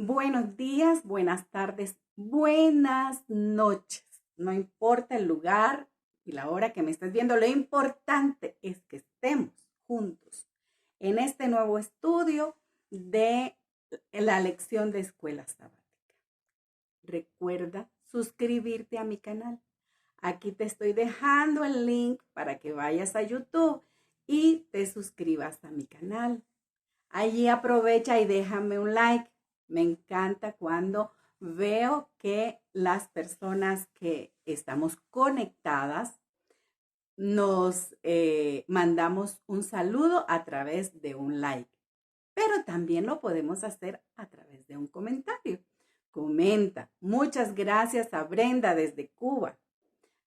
Buenos días, buenas tardes, buenas noches. No importa el lugar y la hora que me estés viendo, lo importante es que estemos juntos en este nuevo estudio de la lección de escuela sabática. Recuerda suscribirte a mi canal. Aquí te estoy dejando el link para que vayas a YouTube y te suscribas a mi canal. Allí aprovecha y déjame un like. Me encanta cuando veo que las personas que estamos conectadas nos mandamos un saludo a través de un like. Pero también lo podemos hacer a través de un comentario. Comenta. Muchas gracias a Brenda desde Cuba,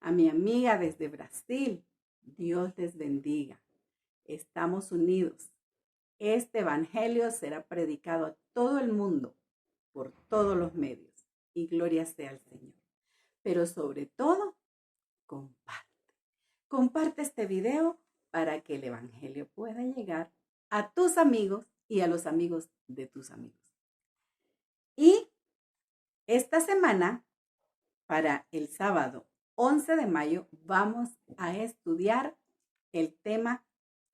a mi amiga desde Brasil. Dios les bendiga. Estamos unidos. Este evangelio será predicado a todo el mundo, por todos los medios. Y gloria sea al Señor. Pero sobre todo, comparte. Comparte este video para que el evangelio pueda llegar a tus amigos y a los amigos de tus amigos. Y esta semana, para el sábado 11 de mayo, vamos a estudiar el tema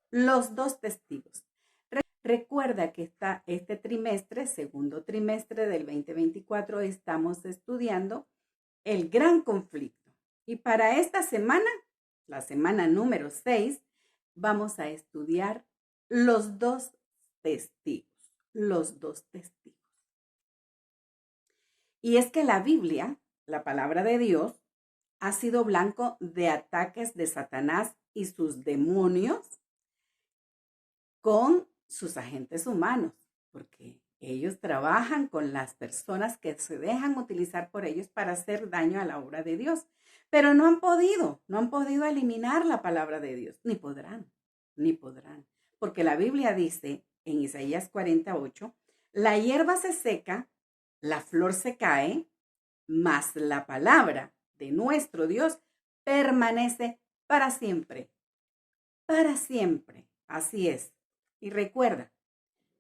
Los dos testigos. Recuerda que este trimestre, segundo trimestre del 2024, estamos estudiando el gran conflicto. Y para esta semana, la semana número 6, vamos a estudiar los dos testigos. Los dos testigos. Y es que la Biblia, la palabra de Dios, ha sido blanco de ataques de Satanás y sus demonios con sus agentes humanos, porque ellos trabajan con las personas que se dejan utilizar por ellos para hacer daño a la obra de Dios. Pero no han podido eliminar la palabra de Dios, ni podrán, porque la Biblia dice en Isaías 48, la hierba se seca, la flor se cae, mas la palabra de nuestro Dios permanece para siempre. Para siempre, así es. Y recuerda,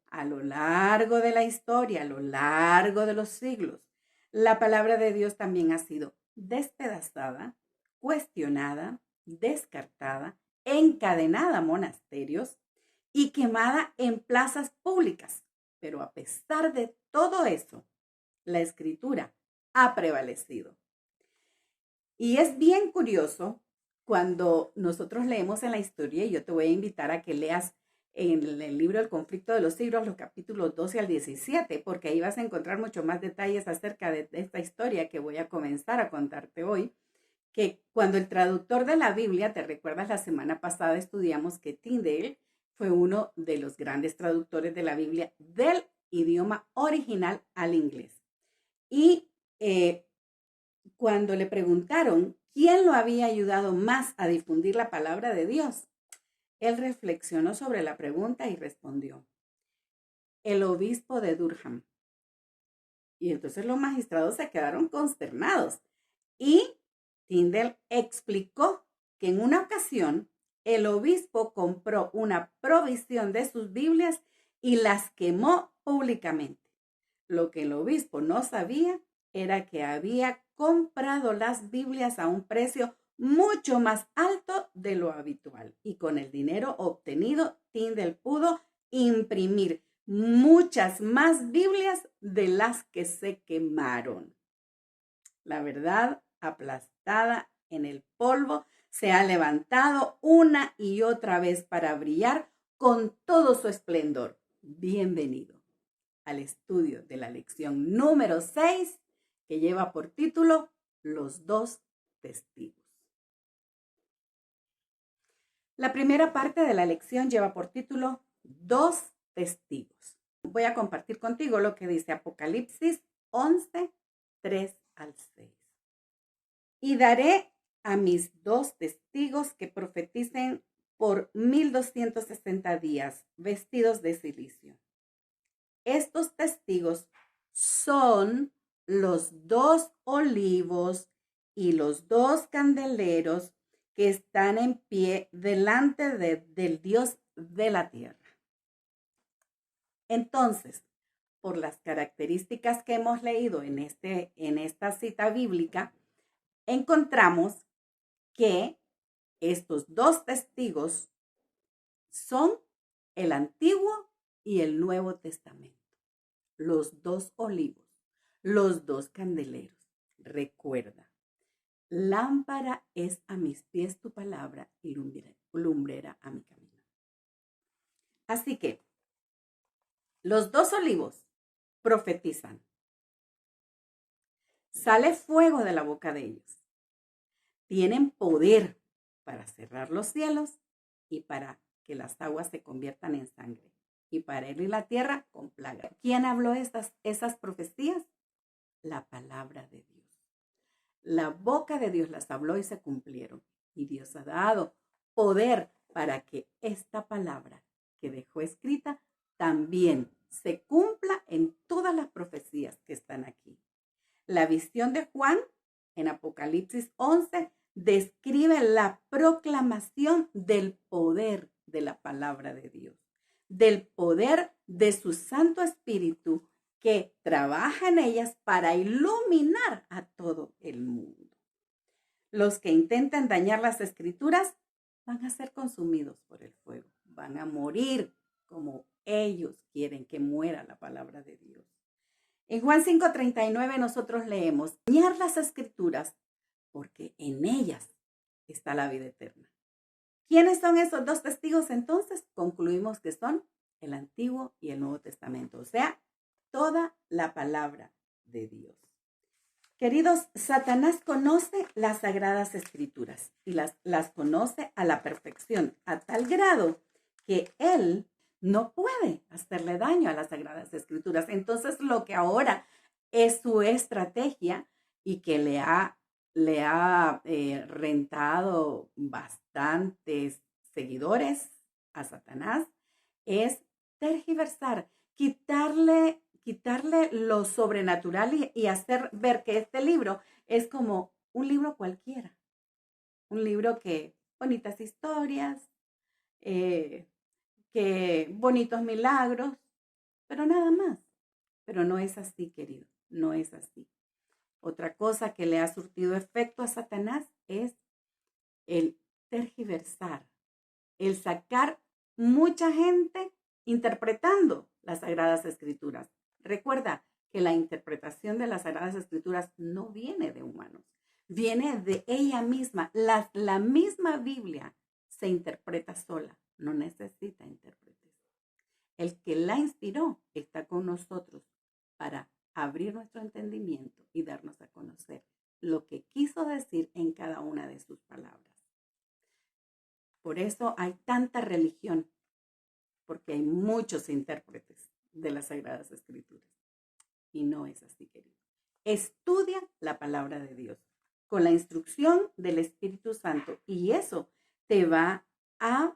a lo largo de la historia, a lo largo de los siglos, la palabra de Dios también ha sido despedazada, cuestionada, descartada, encadenada a monasterios y quemada en plazas públicas. Pero a pesar de todo eso, la escritura ha prevalecido. Y es bien curioso cuando nosotros leemos en la historia, y yo te voy a invitar a que leas en el libro El conflicto de los siglos, los capítulos 12 al 17, porque ahí vas a encontrar mucho más detalles acerca de esta historia que voy a comenzar a contarte hoy, que cuando el traductor de la Biblia, te recuerdas la semana pasada estudiamos que Tyndale fue uno de los grandes traductores de la Biblia del idioma original al inglés. Y cuando le preguntaron quién lo había ayudado más a difundir la palabra de Dios, él reflexionó sobre la pregunta y respondió, el obispo de Durham. Y entonces los magistrados se quedaron consternados. Y Tyndale explicó que en una ocasión el obispo compró una provisión de sus Biblias y las quemó públicamente. Lo que el obispo no sabía era que había comprado las Biblias a un precio mucho más alto de lo habitual. Y con el dinero obtenido, Tyndale pudo imprimir muchas más Biblias de las que se quemaron. La verdad, aplastada en el polvo, se ha levantado una y otra vez para brillar con todo su esplendor. Bienvenido al estudio de la lección número 6, que lleva por título Los dos testigos. La primera parte de la lección lleva por título Dos testigos. Voy a compartir contigo lo que dice Apocalipsis 11, 3 al 6. Y daré a mis dos testigos que profeticen por 1260 días, vestidos de silicio. Estos testigos son los dos olivos y los dos candeleros que están en pie delante del Dios de la tierra. Entonces, por las características que hemos leído en esta cita bíblica, encontramos que estos dos testigos son el Antiguo y el Nuevo Testamento, los dos olivos, los dos candeleros. Recuerda, lámpara es a mis pies tu palabra y lumbrera a mi camino. Así que los dos olivos profetizan. Sale fuego de la boca de ellos. Tienen poder para cerrar los cielos y para que las aguas se conviertan en sangre y para herir la tierra con plaga. ¿Quién habló esas profecías? La palabra de Dios. La boca de Dios las habló y se cumplieron. Y Dios ha dado poder para que esta palabra que dejó escrita también se cumpla en todas las profecías que están aquí. La visión de Juan en Apocalipsis 11 describe la proclamación del poder de la palabra de Dios, del poder de su Santo Espíritu que trabaja en ellas para iluminar a todo el mundo. Los que intenten dañar las Escrituras van a ser consumidos por el fuego, van a morir como ellos quieren que muera la palabra de Dios. En Juan 5:39 nosotros leemos, dañar las Escrituras porque en ellas está la vida eterna. ¿Quiénes son esos dos testigos entonces? Concluimos que son el Antiguo y el Nuevo Testamento, o sea, toda la palabra de Dios. Queridos, Satanás conoce las Sagradas Escrituras y las conoce a la perfección, a tal grado que él no puede hacerle daño a las Sagradas Escrituras. Entonces, lo que ahora es su estrategia y que le ha rentado bastantes seguidores a Satanás es tergiversar, quitarle lo sobrenatural y hacer ver que este libro es como un libro cualquiera. Un libro que bonitas historias, que bonitos milagros, pero nada más. Pero no es así, querido, no es así. Otra cosa que le ha surtido efecto a Satanás es el tergiversar, el sacar mucha gente interpretando las Sagradas Escrituras. Recuerda que la interpretación de las Sagradas Escrituras no viene de humanos, viene de ella misma. La misma Biblia se interpreta sola, no necesita intérpretes. El que la inspiró está con nosotros para abrir nuestro entendimiento y darnos a conocer lo que quiso decir en cada una de sus palabras. Por eso hay tanta religión, porque hay muchos intérpretes de las Sagradas Escrituras. Y no es así, querido. Estudia la palabra de Dios con la instrucción del Espíritu Santo y eso te va a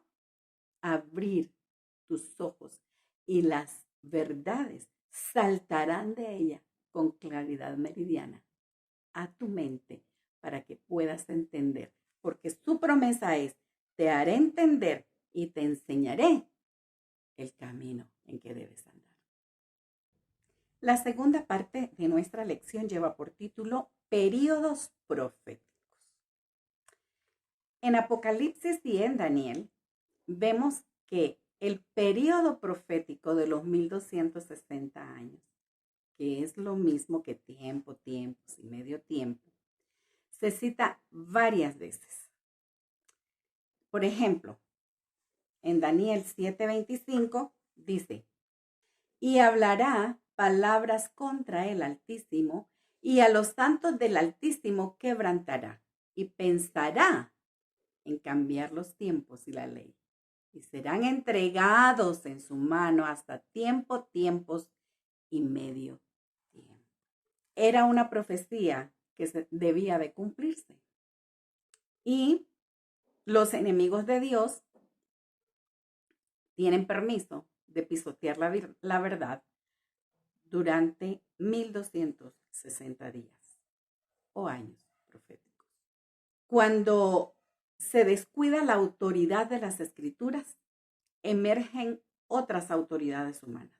abrir tus ojos y las verdades saltarán de ella con claridad meridiana a tu mente para que puedas entender, porque su promesa es, te haré entender y te enseñaré el camino en que debes andar. La segunda parte de nuestra lección lleva por título Períodos proféticos. En Apocalipsis y en Daniel vemos que el período profético de los 1260 años, que es lo mismo que tiempos y medio tiempo, se cita varias veces. Por ejemplo, en Daniel 7:25 dice, y hablará palabras contra el Altísimo, y a los santos del Altísimo quebrantará, y pensará en cambiar los tiempos y la ley, y serán entregados en su mano hasta tiempos y medio tiempo. Era una profecía que debía de cumplirse. Y los enemigos de Dios tienen permiso de pisotear la verdad durante 1260 días o años proféticos. Cuando se descuida la autoridad de las Escrituras, emergen otras autoridades humanas.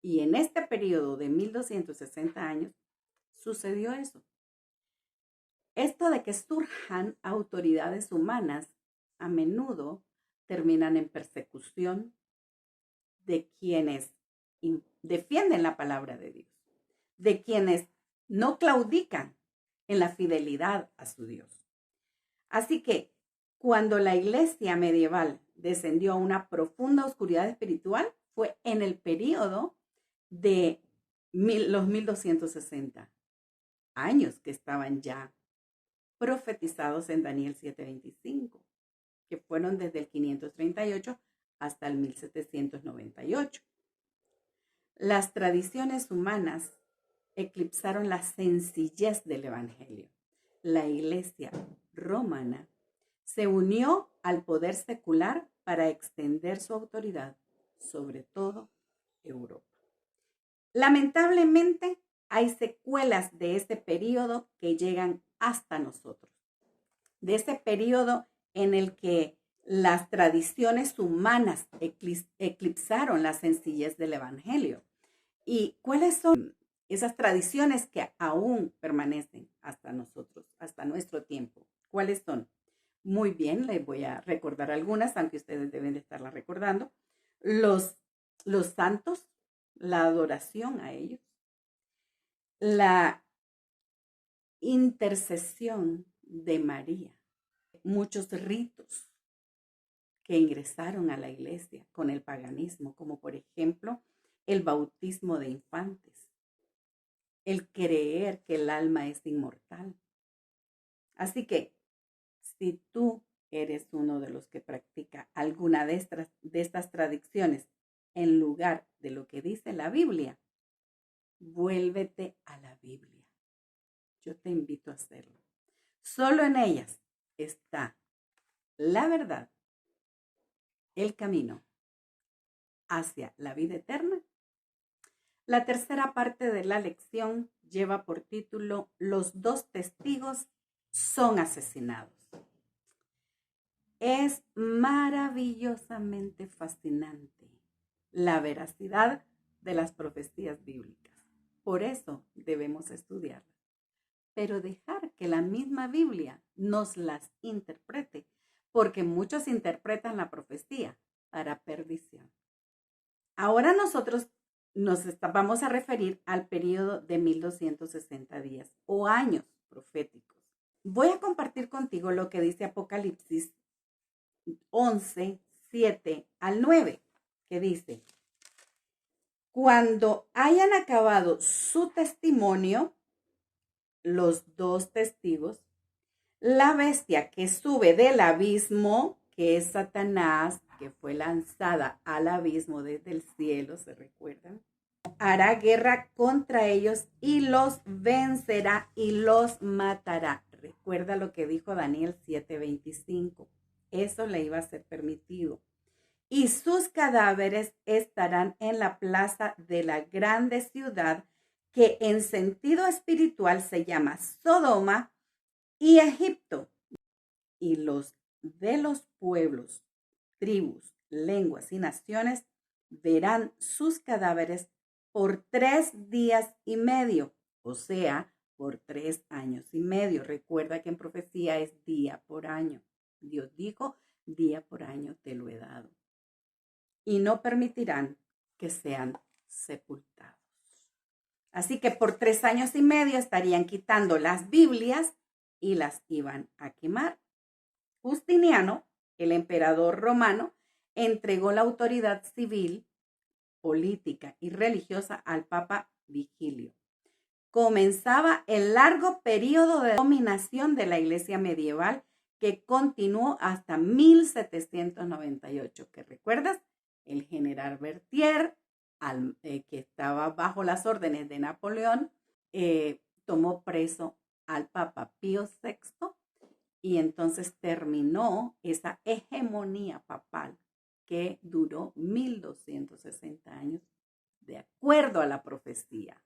Y en este periodo de 1260 años sucedió eso. Esto de que surjan autoridades humanas a menudo terminan en persecución de quienes defienden la palabra de Dios, de quienes no claudican en la fidelidad a su Dios. Así que cuando la iglesia medieval descendió a una profunda oscuridad espiritual, fue en el periodo de los 1260 años que estaban ya profetizados en Daniel 7:25, que fueron desde el 538 hasta el 1798. Las tradiciones humanas eclipsaron la sencillez del evangelio. La iglesia romana se unió al poder secular para extender su autoridad sobre todo Europa. Lamentablemente, hay secuelas de ese periodo que llegan hasta nosotros, de ese periodo en el que las tradiciones humanas eclipsaron la sencillez del evangelio. ¿Y cuáles son esas tradiciones que aún permanecen hasta nosotros, hasta nuestro tiempo? ¿Cuáles son? Muy bien, les voy a recordar algunas, aunque ustedes deben de estarlas recordando. Los santos, la adoración a ellos, la intercesión de María, muchos ritos que ingresaron a la iglesia con el paganismo, como por ejemplo el bautismo de infantes, el creer que el alma es inmortal. Así que si tú eres uno de los que practica alguna de estas tradiciones en lugar de lo que dice la Biblia, vuélvete a la Biblia. Yo te invito a hacerlo. Solo en ellas está la verdad, el camino hacia la vida eterna. La tercera parte de la lección lleva por título Los dos testigos son asesinados. Es maravillosamente fascinante la veracidad de las profecías bíblicas. Por eso debemos estudiarlas. Pero dejar que la misma Biblia nos las interprete, porque muchos interpretan la profecía para perdición. Ahora nosotros vamos a referir al periodo de 1260 días o años proféticos. Voy a compartir contigo lo que dice Apocalipsis 11, 7 al 9, que dice: cuando hayan acabado su testimonio, los dos testigos, la bestia que sube del abismo, que es Satanás, que fue lanzada al abismo desde el cielo, ¿se recuerdan? Hará guerra contra ellos y los vencerá y los matará. Recuerda lo que dijo Daniel 7:25. Eso le iba a ser permitido. Y sus cadáveres estarán en la plaza de la grande ciudad, que en sentido espiritual se llama Sodoma y Egipto. Y los de los pueblos, tribus, lenguas y naciones verán sus cadáveres por 3 días y medio, o sea, por 3 años y medio. Recuerda que en profecía es día por año. Dios dijo, día por año te lo he dado. Y no permitirán que sean sepultados. Así que por 3 años y medio estarían quitando las Biblias y las iban a quemar. Justiniano, el emperador romano, entregó la autoridad civil, política y religiosa al Papa Vigilio. Comenzaba el largo periodo de dominación de la Iglesia medieval que continuó hasta 1798. ¿Que recuerdas? El general Berthier, que estaba bajo las órdenes de Napoleón, tomó preso al Papa Pío VI y entonces terminó esa hegemonía papal que duró 1260 años, de acuerdo a la profecía.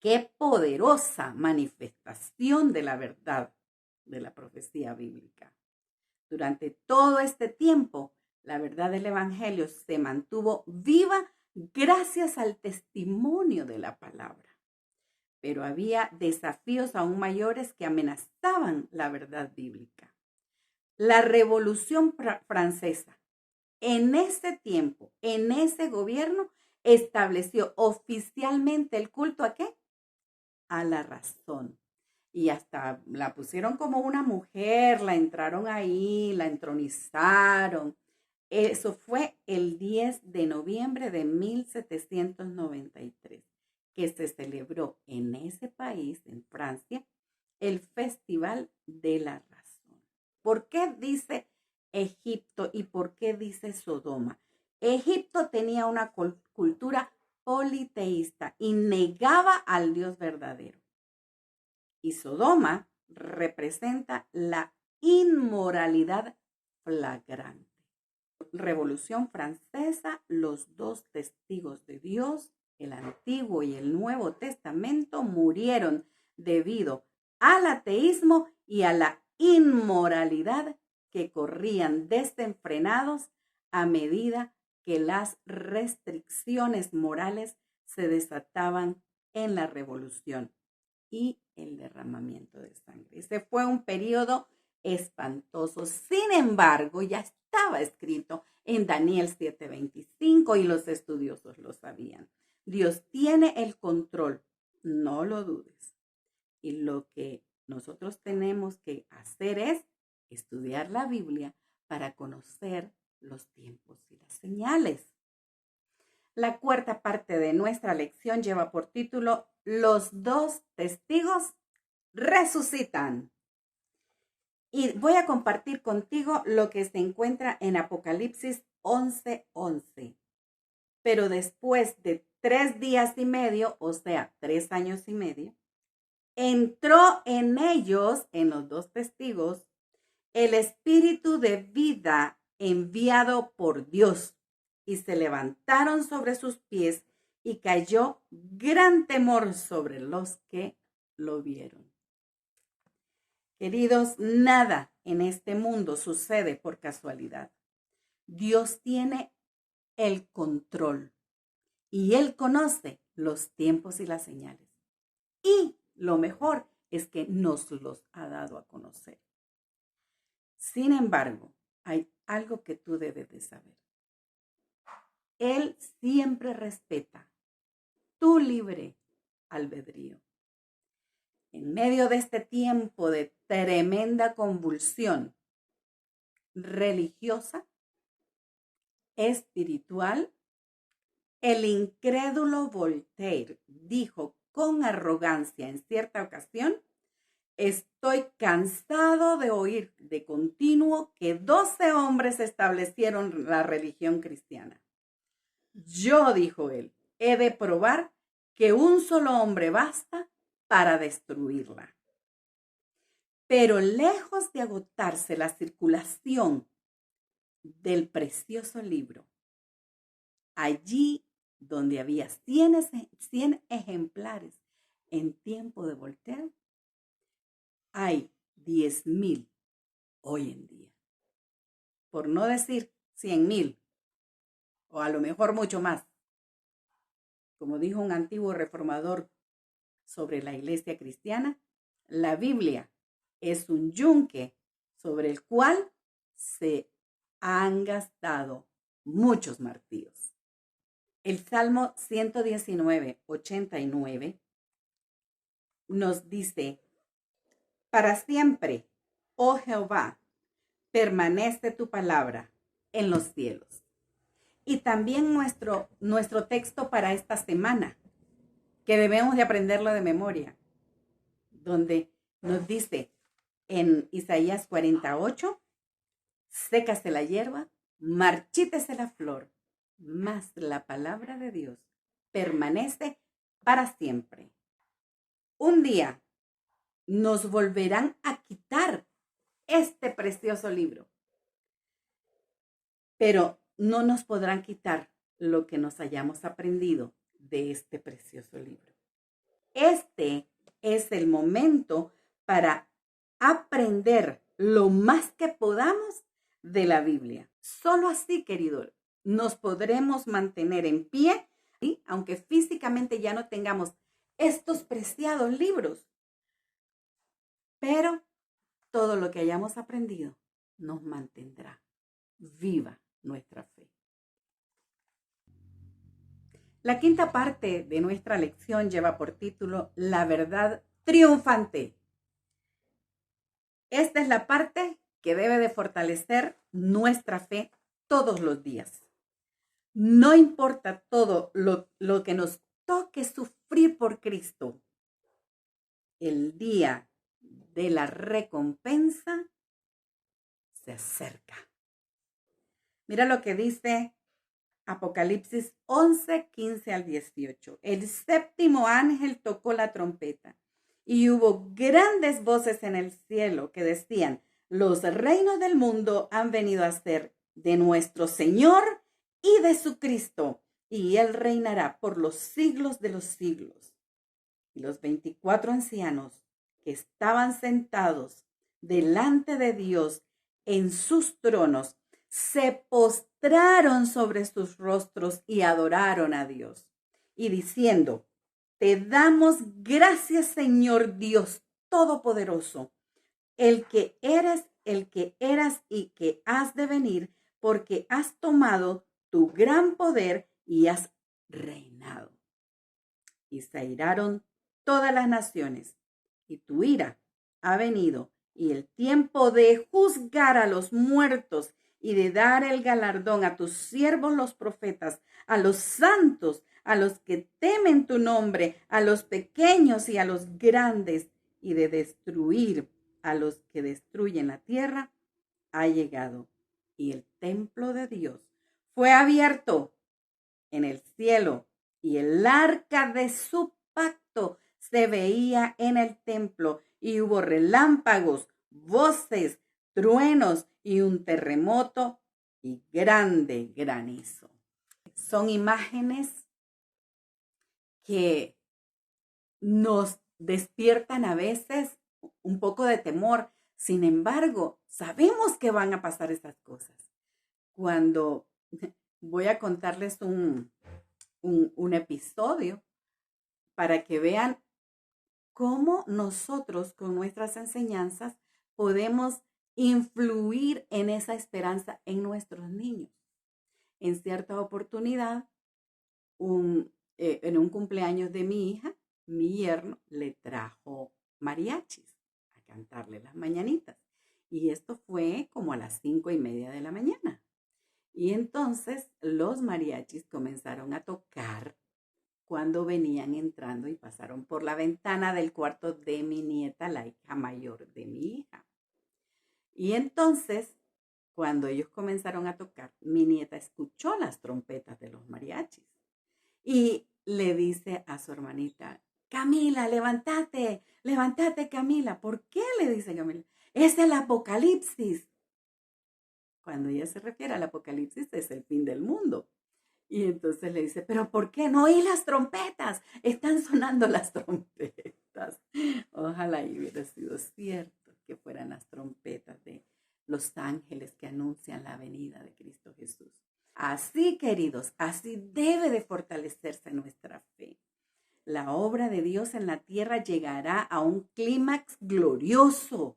Qué poderosa manifestación de la verdad de la profecía bíblica. Durante todo este tiempo, la verdad del evangelio se mantuvo viva gracias al testimonio de la palabra. Pero había desafíos aún mayores que amenazaban la verdad bíblica. La Revolución Francesa, en ese tiempo, en ese gobierno, estableció oficialmente el culto ¿a qué? A la razón. Y hasta la pusieron como una mujer, la entraron ahí, la entronizaron. Eso fue el 10 de noviembre de 1793, que se celebró en ese país, en Francia, el Festival de la Razón. ¿Por qué dice Egipto y por qué dice Sodoma? Egipto tenía una cultura politeísta y negaba al Dios verdadero. Y Sodoma representa la inmoralidad flagrante. Revolución Francesa, los dos testigos de Dios, el Antiguo y el Nuevo Testamento, murieron debido al ateísmo y a la inmoralidad que corrían desenfrenados a medida que las restricciones morales se desataban en la revolución y el derramamiento de sangre. Ese fue un periodo espantoso. Sin embargo, ya estaba escrito en Daniel 7:25 y los estudiosos lo sabían. Dios tiene el control, no lo dudes. Y lo que nosotros tenemos que hacer es estudiar la Biblia para conocer los tiempos y las señales. La cuarta parte de nuestra lección lleva por título Los dos testigos resucitan. Y voy a compartir contigo lo que se encuentra en Apocalipsis 11:11. Pero después de 3 días y medio, o sea, 3 años y medio, entró en ellos, en los dos testigos, el espíritu de vida enviado por Dios. Y se levantaron sobre sus pies y cayó gran temor sobre los que lo vieron. Queridos, nada en este mundo sucede por casualidad. Dios tiene el control y Él conoce los tiempos y las señales. Y lo mejor es que nos los ha dado a conocer. Sin embargo, hay algo que tú debes de saber. Él siempre respeta tu libre albedrío. En medio de este tiempo de tremenda convulsión religiosa, espiritual, el incrédulo Voltaire dijo con arrogancia en cierta ocasión: estoy cansado de oír de continuo que 12 hombres establecieron la religión cristiana. Yo, dijo él, he de probar que un solo hombre basta para destruirla. Pero lejos de agotarse la circulación del precioso libro, allí donde había 100 ejemplares en tiempo de Voltaire, hay 10,000 hoy en día. Por no decir 100,000, o a lo mejor mucho más. Como dijo un antiguo reformador sobre la iglesia cristiana, la Biblia es un yunque sobre el cual se han gastado muchos martillos. El Salmo 119:89 nos dice: para siempre, oh Jehová, permanece tu palabra en los cielos. Y también nuestro texto para esta semana, que debemos de aprenderlo de memoria, donde nos dice en Isaías 48, sécase la hierba, marchítese la flor, mas la palabra de Dios permanece para siempre. Un día nos volverán a quitar este precioso libro, pero no nos podrán quitar lo que nos hayamos aprendido de este precioso libro. Este es el momento para aprender lo más que podamos de la Biblia. Solo así, querido, nos podremos mantener en pie, ¿sí? Aunque físicamente ya no tengamos estos preciados libros, pero todo lo que hayamos aprendido nos mantendrá viva nuestra fe. La quinta parte de nuestra lección lleva por título La verdad triunfante. Esta es la parte que debe de fortalecer nuestra fe todos los días. No importa todo lo que nos toque sufrir por Cristo, el día de la recompensa se acerca. Mira lo que dice Apocalipsis 11, 15 al 18. El séptimo ángel tocó la trompeta y hubo grandes voces en el cielo que decían: los reinos del mundo han venido a ser de nuestro Señor y de su Cristo, y Él reinará por los siglos de los siglos. Y los 24 ancianos que estaban sentados delante de Dios en sus tronos se postraron sobre sus rostros y adoraron a Dios, y diciendo: te damos gracias, Señor Dios Todopoderoso, el que eras y que has de venir, porque has tomado tu gran poder y has reinado. Y se airaron todas las naciones, y tu ira ha venido, y el tiempo de juzgar a los muertos y de dar el galardón a tus siervos los profetas, a los santos, a los que temen tu nombre, a los pequeños y a los grandes, y de destruir a los que destruyen la tierra, ha llegado. Y el templo de Dios fue abierto en el cielo, y el arca de su pacto se veía en el templo, y hubo relámpagos, voces, truenos y un terremoto y grande granizo. Son imágenes que nos despiertan a veces un poco de temor. Sin embargo, sabemos que van a pasar esas cosas. Cuando voy a contarles un episodio para que vean cómo nosotros con nuestras enseñanzas podemos influir en esa esperanza en nuestros niños. En cierta oportunidad, en un cumpleaños de mi hija, mi yerno le trajo mariachis a cantarle las mañanitas. Y esto fue como a las 5:30 de la mañana. Y entonces los mariachis comenzaron a tocar cuando venían entrando y pasaron por la ventana del cuarto de mi nieta, la hija mayor de mi hija. Y entonces, cuando ellos comenzaron a tocar, mi nieta escuchó las trompetas de los mariachis y le dice a su hermanita: Camila, levántate, levántate, Camila. ¿Por qué? Le dice Camila. Es el Apocalipsis. Cuando ella se refiere al Apocalipsis, es el fin del mundo. Y entonces le dice: ¿pero por qué no oí las trompetas? Están sonando las trompetas. Ojalá y hubiera sido cierto que fueran las trompetas de los ángeles que anuncian la venida de Cristo Jesús. Así, queridos, así debe de fortalecerse nuestra fe. La obra de Dios en la tierra llegará a un clímax glorioso.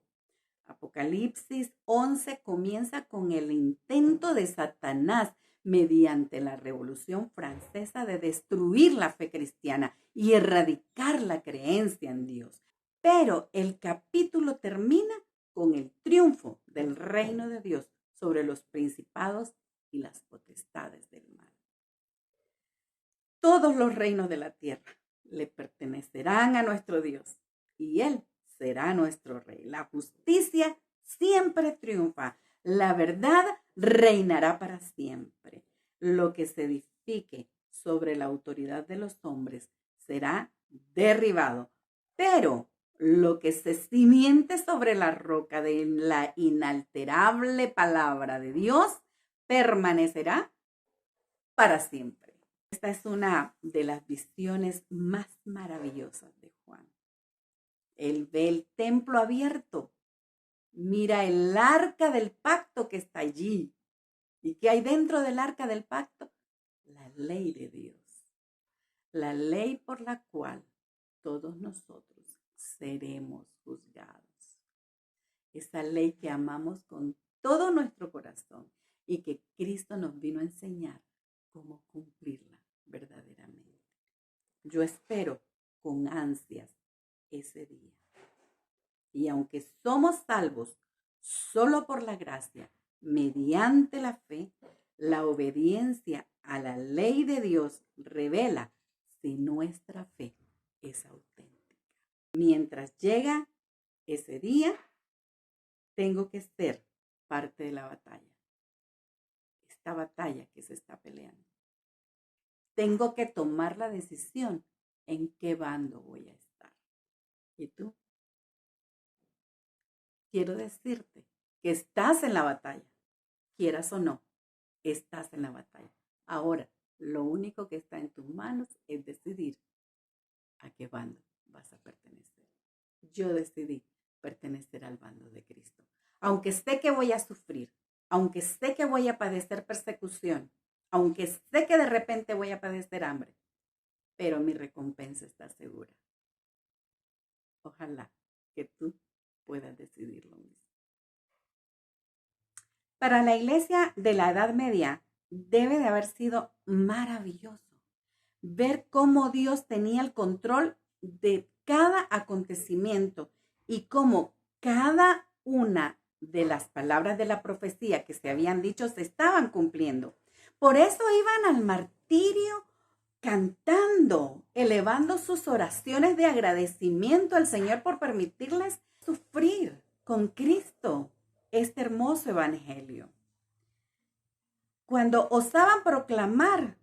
Apocalipsis 11 comienza con el intento de Satanás mediante la Revolución Francesa de destruir la fe cristiana y erradicar la creencia en Dios. Pero el capítulo termina con el triunfo del reino de Dios sobre los principados y las potestades del mal. Todos los reinos de la tierra le pertenecerán a nuestro Dios y Él será nuestro rey. La justicia siempre triunfa. La verdad reinará para siempre. Lo que se edifique sobre la autoridad de los hombres será derribado. Pero lo que se cimiente sobre la roca de la inalterable palabra de Dios permanecerá para siempre. Esta es una de las visiones más maravillosas de Juan. Él ve el templo abierto, mira el arca del pacto que está allí ¿Y qué hay dentro del arca del pacto? La ley de Dios. La ley por la cual todos nosotros seremos juzgados. Esa ley que amamos con todo nuestro corazón y que Cristo nos vino a enseñar cómo cumplirla verdaderamente. Yo espero con ansias ese día. Y aunque somos salvos solo por la gracia, mediante la fe, la obediencia a la ley de Dios revela si nuestra fe es auténtica. Mientras llega ese día, tengo que ser parte de la batalla. Esta batalla que se está peleando. Tengo que tomar la decisión en qué bando voy a estar. ¿Y tú? Quiero decirte que estás en la batalla, quieras o no, estás en la batalla. Ahora, lo único que está en tus manos es decidir a qué bando vas a pertenecer. Yo decidí pertenecer al bando de Cristo. Aunque sé que voy a sufrir, aunque sé que voy a padecer persecución, aunque sé que de repente voy a padecer hambre, pero mi recompensa está segura. Ojalá que tú puedas decidir lo mismo. Para la iglesia de la Edad Media debe de haber sido maravilloso ver cómo Dios tenía el control de cada acontecimiento y cómo cada una de las palabras de la profecía que se habían dicho se estaban cumpliendo. Por eso iban al martirio cantando, elevando sus oraciones de agradecimiento al Señor por permitirles sufrir con Cristo este hermoso evangelio. Cuando osaban proclamar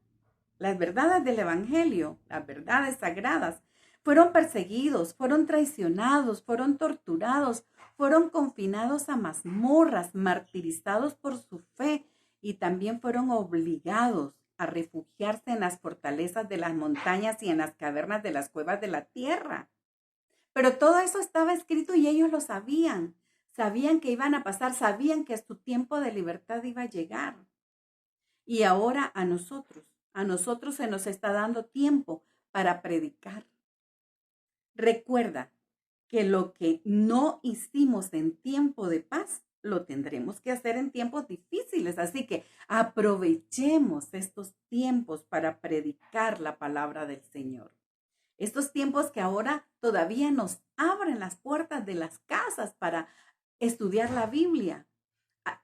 las verdades del evangelio, las verdades sagradas, fueron perseguidos, fueron traicionados, fueron torturados, fueron confinados a mazmorras, martirizados por su fe y también fueron obligados a refugiarse en las fortalezas de las montañas y en las cavernas de las cuevas de la tierra. Pero todo eso estaba escrito y ellos lo sabían. Sabían que iban a pasar, sabían que su tiempo de libertad iba a llegar. Y ahora a nosotros se nos está dando tiempo para predicar. Recuerda que lo que no hicimos en tiempo de paz, lo tendremos que hacer en tiempos difíciles. Así que aprovechemos estos tiempos para predicar la palabra del Señor. Estos tiempos que ahora todavía nos abren las puertas de las casas para estudiar la Biblia.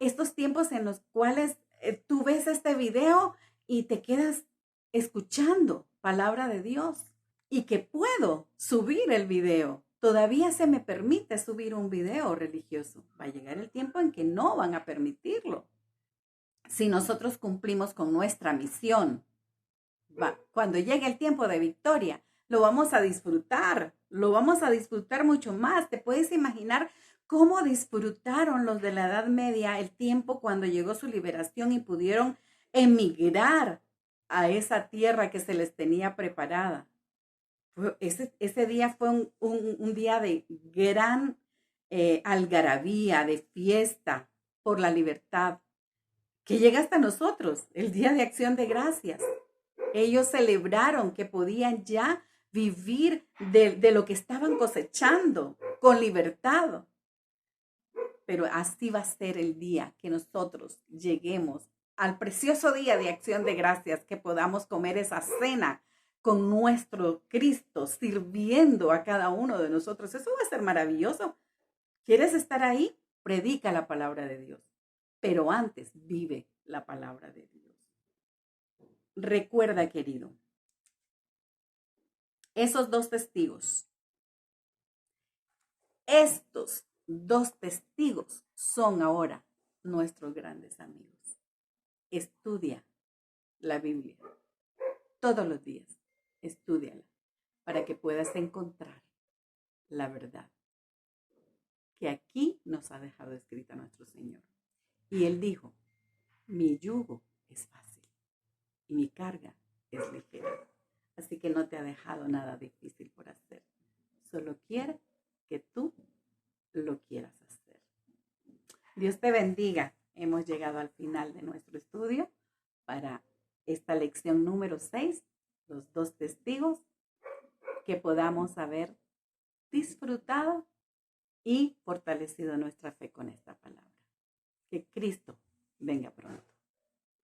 Estos tiempos en los cuales tú ves este video y te quedas escuchando palabra de Dios y que puedo subir el video. Todavía se me permite subir un video religioso. Va a llegar el tiempo en que no van a permitirlo. Si nosotros cumplimos con nuestra misión, cuando llegue el tiempo de victoria, lo vamos a disfrutar mucho más. ¿Te puedes imaginar cómo disfrutaron los de la Edad Media el tiempo cuando llegó su liberación y pudieron emigrar a esa tierra que se les tenía preparada? Ese día fue un día de gran algarabía, de fiesta por la libertad, que llega hasta nosotros, el Día de Acción de Gracias. Ellos celebraron que podían ya vivir de lo que estaban cosechando con libertad. Pero así va a ser el día que nosotros lleguemos al precioso día de Acción de Gracias, que podamos comer esa cena con nuestro Cristo, sirviendo a cada uno de nosotros. Eso va a ser maravilloso. ¿Quieres estar ahí? Predica la palabra de Dios. Pero antes vive la palabra de Dios. Recuerda, querido, esos dos testigos, estos dos testigos son ahora nuestros grandes amigos. Estudia la Biblia todos los días. Estúdiala para que puedas encontrar la verdad que aquí nos ha dejado escrita nuestro Señor. Y Él dijo, mi yugo es fácil y mi carga es ligera. Así que no te ha dejado nada difícil por hacer. Solo quiere que tú lo quieras hacer. Dios te bendiga. Hemos llegado al final de nuestro estudio. estudio para esta lección número 6, los 2 testigos, que podamos haber disfrutado y fortalecido nuestra fe con esta palabra. Que Cristo venga pronto.